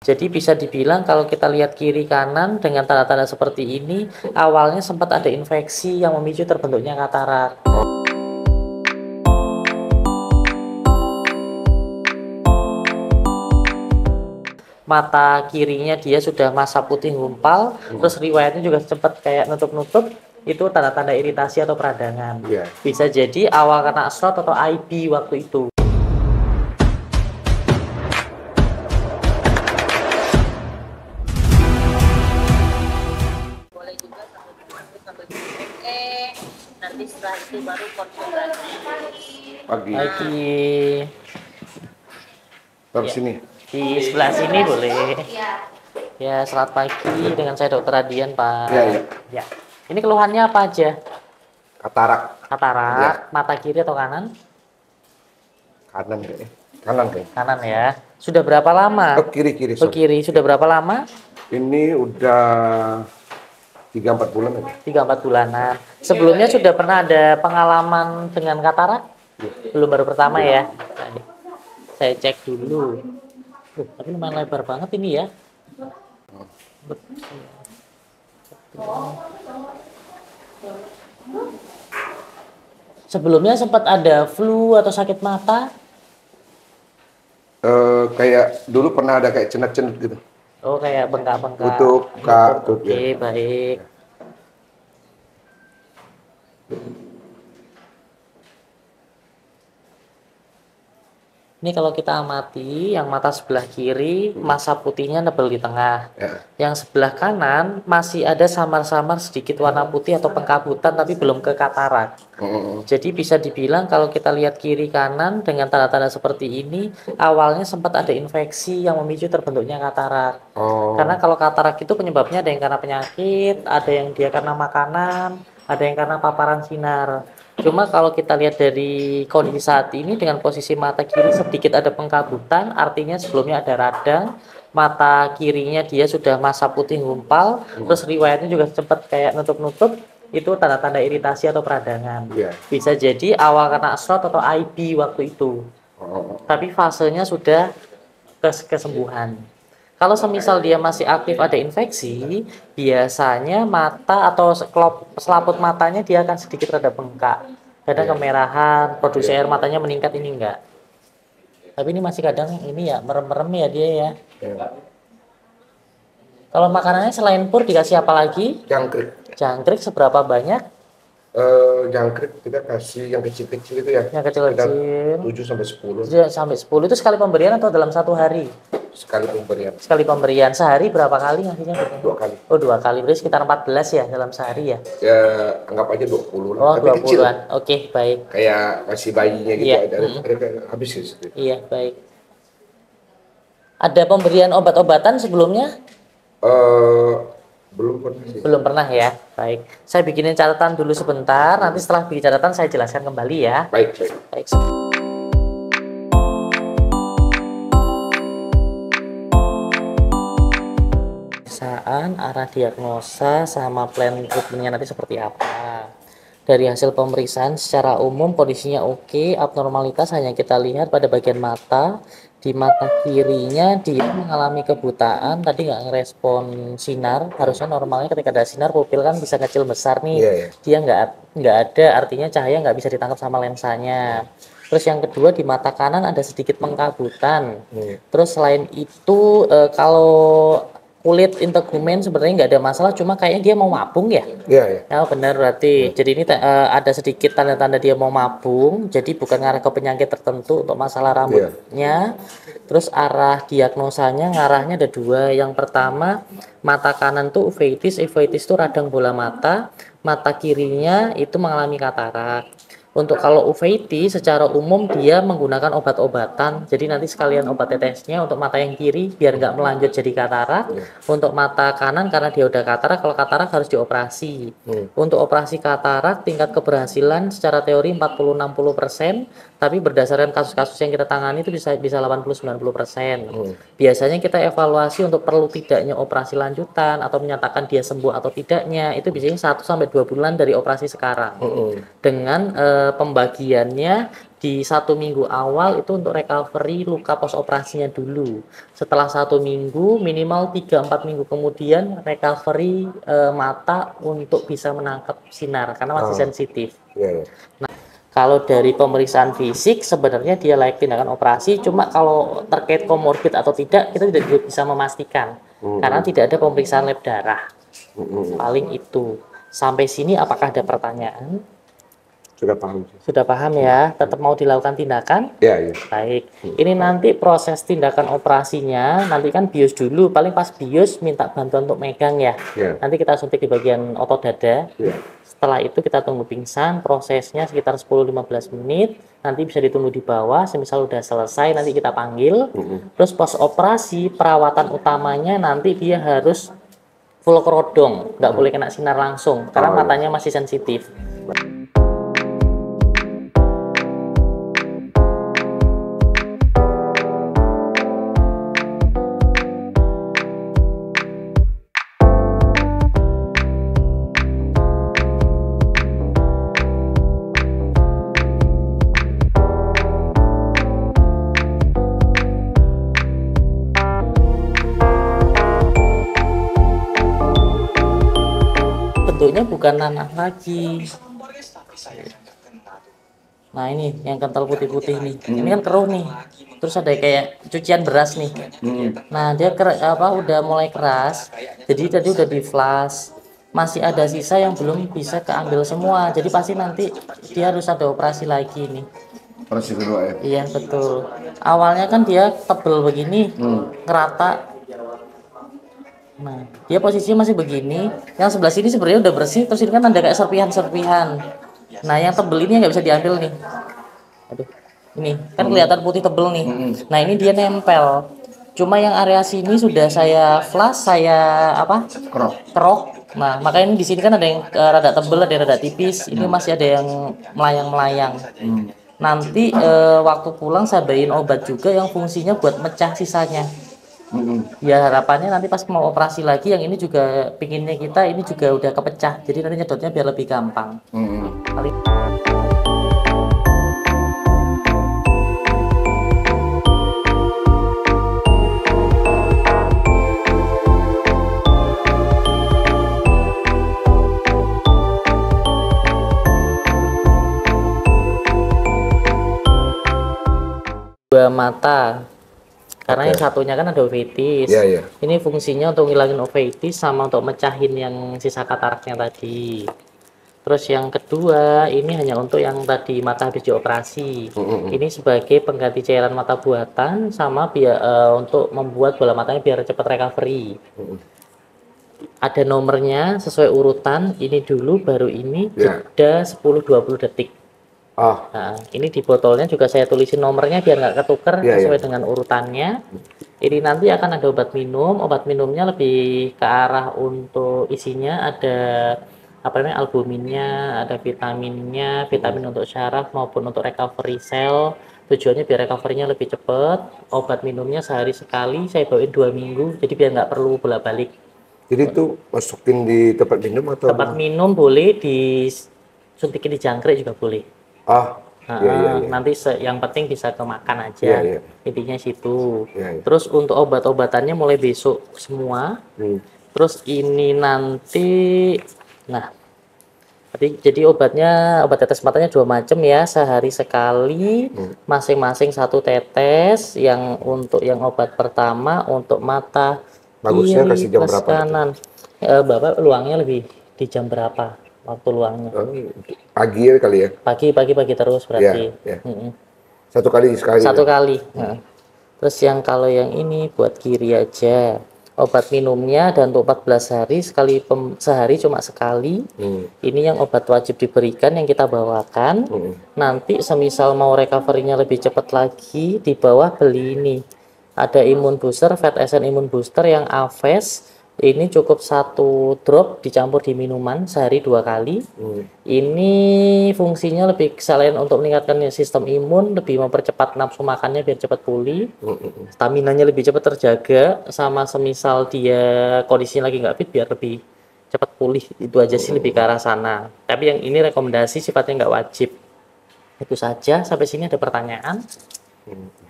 Jadi bisa dibilang kalau kita lihat kiri kanan dengan tanda-tanda seperti ini, awalnya sempat ada infeksi yang memicu terbentuknya katarak. Mata kirinya dia sudah massa putih gumpal, terus riwayatnya juga sempat kayak nutup-nutup, itu tanda-tanda iritasi atau peradangan. Bisa jadi awal karena stroke atau IB waktu itu. Boleh juga sambil nanti setelah itu baru konsultasi Pagi. Terus sini. Di sebelah sini boleh. Ya, selamat pagi dengan saya Dr. Adian, Pak. Ya. Ini keluhannya apa aja? Katarak. Katarak, mata kiri atau kanan? Kanan kayaknya. Kanan kayaknya. Kanan ya. Sudah berapa lama? Oh, kiri. Oh, kiri. Sudah berapa lama? Ini udah 3-4 bulan aja. 3-4 bulanan. Sebelumnya sudah pernah ada pengalaman dengan katarak? Belum, baru pertama ya. Saya cek dulu. Tapi lumayan lebar banget ini ya. Sebelumnya sempat ada flu atau sakit mata? Kayak dulu pernah ada kayak cenut-cenut gitu. Oh, kayak bengkak-bengkak. Tutup, Kak. Oke, baik. Ini kalau kita amati, yang mata sebelah kiri, massa putihnya nebel di tengah. Yang sebelah kanan masih ada samar-samar sedikit warna putih atau pengkabutan, tapi belum ke katarak. Jadi bisa dibilang kalau kita lihat kiri kanan dengan tanda-tanda seperti ini, awalnya sempat ada infeksi yang memicu terbentuknya katarak. Karena kalau katarak itu penyebabnya ada yang karena penyakit, ada yang dia karena makanan, ada yang karena paparan sinar. Cuma kalau kita lihat dari kondisi saat ini dengan posisi mata kiri sedikit ada pengkabutan, artinya sebelumnya ada radang, mata kirinya dia sudah massa putih gumpal, terus riwayatnya juga sempat kayak nutup-nutup, itu tanda-tanda iritasi atau peradangan. Bisa jadi awal karena stroke atau IB waktu itu. Tapi fasenya sudah kesembuhan. Kalau semisal dia masih aktif ada infeksi, biasanya mata atau selaput matanya dia akan sedikit rada bengkak. Kadang kemerahan, produksi air matanya meningkat, ini enggak. Tapi ini masih kadang ini ya, merem-merem ya dia ya. Kalau makanannya selain pur dikasih apa lagi? Jangkrik. Jangkrik seberapa banyak? Jangkrik kita kasih yang kecil-kecil itu ya. Yang kecil-kecil. 7-10. 7-10 itu sekali pemberian atau dalam satu hari? Sekali pemberian. Sekali pemberian. Sehari berapa kali ngasihnya? 2 kali. Oh, 2 kali. Berarti sekitar 14 ya dalam sehari ya? Ya, anggap aja 20 lah. Oh, tapi 20-an. Oke, baik. Kayak kasih bayinya gitu. Habis gitu. Iya, baik. Ada pemberian obat-obatan sebelumnya? Belum pernah sih. Belum pernah ya. Baik. Saya bikinin catatan dulu sebentar. Nanti setelah bikin catatan saya jelaskan kembali ya. Baik. Arah diagnosa sama plan treatmentnya nanti seperti apa. Dari hasil pemeriksaan secara umum kondisinya oke, abnormalitas hanya kita lihat pada bagian mata. Di mata kirinya dia mengalami kebutaan, tadi nggak ngerespon sinar. Harusnya normalnya ketika ada sinar pupil kan bisa kecil besar nih. Dia nggak ada, artinya cahaya nggak bisa ditangkap sama lensanya. Terus yang kedua di mata kanan ada sedikit pengkabutan. Terus selain itu kalau kulit integumen sebenarnya nggak ada masalah, cuma kayaknya dia mau mabung ya. Ya benar berarti. Jadi ini ada sedikit tanda-tanda dia mau mabung, jadi bukan ngarah ke penyakit tertentu untuk masalah rambutnya. Terus arah diagnosanya ngarahnya ada 2. Yang pertama mata kanan tuh uveitis itu radang bola mata, mata kirinya itu mengalami katarak. Untuk kalau uveitis secara umum dia menggunakan obat-obatan, jadi nanti sekalian obat tetesnya untuk mata yang kiri biar nggak melanjut jadi katarak. Untuk mata kanan karena dia udah katarak, kalau katarak harus dioperasi. Untuk operasi katarak tingkat keberhasilan secara teori 40-60%, tapi berdasarkan kasus-kasus yang kita tangani itu bisa 80-90%. Biasanya kita evaluasi untuk perlu tidaknya operasi lanjutan atau menyatakan dia sembuh atau tidaknya itu biasanya 1-2 bulan dari operasi sekarang. Dengan pembagiannya di 1 minggu awal itu untuk recovery luka pos operasinya dulu. Setelah 1 minggu, minimal 3-4 minggu kemudian recovery mata untuk bisa menangkap sinar karena masih sensitif. Iya, iya. Kalau dari pemeriksaan fisik sebenarnya dia layak tindakan operasi, cuma kalau terkait komorbid atau tidak kita tidak bisa memastikan karena tidak ada pemeriksaan lab darah. Paling itu. Sampai sini apakah ada pertanyaan? Sudah paham. Sudah paham ya? Tetap mau dilakukan tindakan? Ya, ya. Baik. Ini nanti proses tindakan operasinya, nanti kan bius dulu. Paling pas bius minta bantuan untuk megang ya. Ya. Nanti kita suntik di bagian otot dada. Ya. Setelah itu kita tunggu pingsan, prosesnya sekitar 10-15 menit. Nanti bisa ditunggu di bawah, semisal udah selesai nanti kita panggil. Terus pas operasi, perawatan utamanya nanti dia harus full kerodong, nggak boleh kena sinar langsung karena matanya masih sensitif. Bentuknya bukan nanah lagi. Nah ini yang kental putih-putih nih. Ini kan keruh nih. Terus ada kayak cucian beras nih. Nah dia udah mulai keras. Jadi tadi udah di flash. Masih ada sisa yang belum bisa keambil semua. Jadi pasti nanti dia harus ada operasi lagi nih. Operasi kedua ya. Iya betul. Awalnya kan dia tebel begini, ngerata. Nah, dia posisinya masih begini. Yang sebelah sini sebenarnya udah bersih, terus ini kan ada kayak serpihan-serpihan. Nah, yang tebel ini nggak bisa diambil nih. Aduh, ini kan kelihatan putih tebel nih. Nah, ini dia nempel. Cuma yang area sini sudah saya flash, saya kerok. Nah, makanya ini di sini kan ada yang rada tebel, ada yang rada tipis. Ini masih ada yang melayang-melayang. Nanti waktu pulang saya beliin obat juga yang fungsinya buat mecah sisanya. Ya harapannya nanti pas mau operasi lagi yang ini juga pinginnya kita ini juga udah kepecah, jadi nanti nyedotnya biar lebih gampang. Dua mata. Karena yang satunya kan ada uveitis. Ini fungsinya untuk ngilangin uveitis sama untuk mecahin yang sisa kataraknya tadi. Terus yang kedua ini hanya untuk yang tadi mata habis dioperasi. Ini sebagai pengganti cairan mata buatan sama biar untuk membuat bola matanya biar cepat recovery. Ada nomornya sesuai urutan. Ini dulu baru ini jeda 10-20 detik. Nah, ini di botolnya juga saya tulisin nomornya biar nggak ketuker sesuai dengan urutannya. Ini nanti akan ada obat minum. Obat minumnya lebih ke arah untuk isinya ada albuminnya, ada vitaminnya, vitamin untuk syaraf maupun untuk recovery sel. Tujuannya biar recovery-nya lebih cepat. Obat minumnya sehari sekali, saya bawain 2 minggu, jadi biar nggak perlu bolak-balik. Jadi itu masukin di tempat minum atau? Tempat minum boleh, disuntikin di jangkrik juga boleh. Nanti yang penting bisa kemakan aja. Intinya situ. Terus untuk obat-obatannya mulai besok semua. Terus ini nanti, nah, jadi obat tetes matanya 2 macam ya, sehari sekali, masing-masing 1 tetes. Yang untuk yang obat pertama untuk mata bagusnya kasih jam berapa? Kanan. Bapak luangnya lebih di jam berapa? Waktu luangnya pagi ya kali ya, pagi terus berarti. Satu kali sekali Terus yang kalau yang ini buat kiri aja, obat minumnya dan untuk 14 hari sehari cuma sekali. Ini yang obat wajib diberikan yang kita bawakan. Nanti semisal mau recovery-nya lebih cepat lagi, di bawah beli ini ada imun booster, Fat Essence imun booster yang Aves. Ini cukup 1 drop dicampur di minuman sehari 2 kali. Ini fungsinya lebih selain untuk meningkatkan sistem imun, lebih mempercepat nafsu makannya biar cepat pulih. Staminanya lebih cepat terjaga, sama semisal dia kondisinya lagi nggak fit biar lebih cepat pulih. Itu aja sih lebih ke arah sana. Tapi yang ini rekomendasi sifatnya nggak wajib. Itu saja, sampai sini ada pertanyaan? Hmm.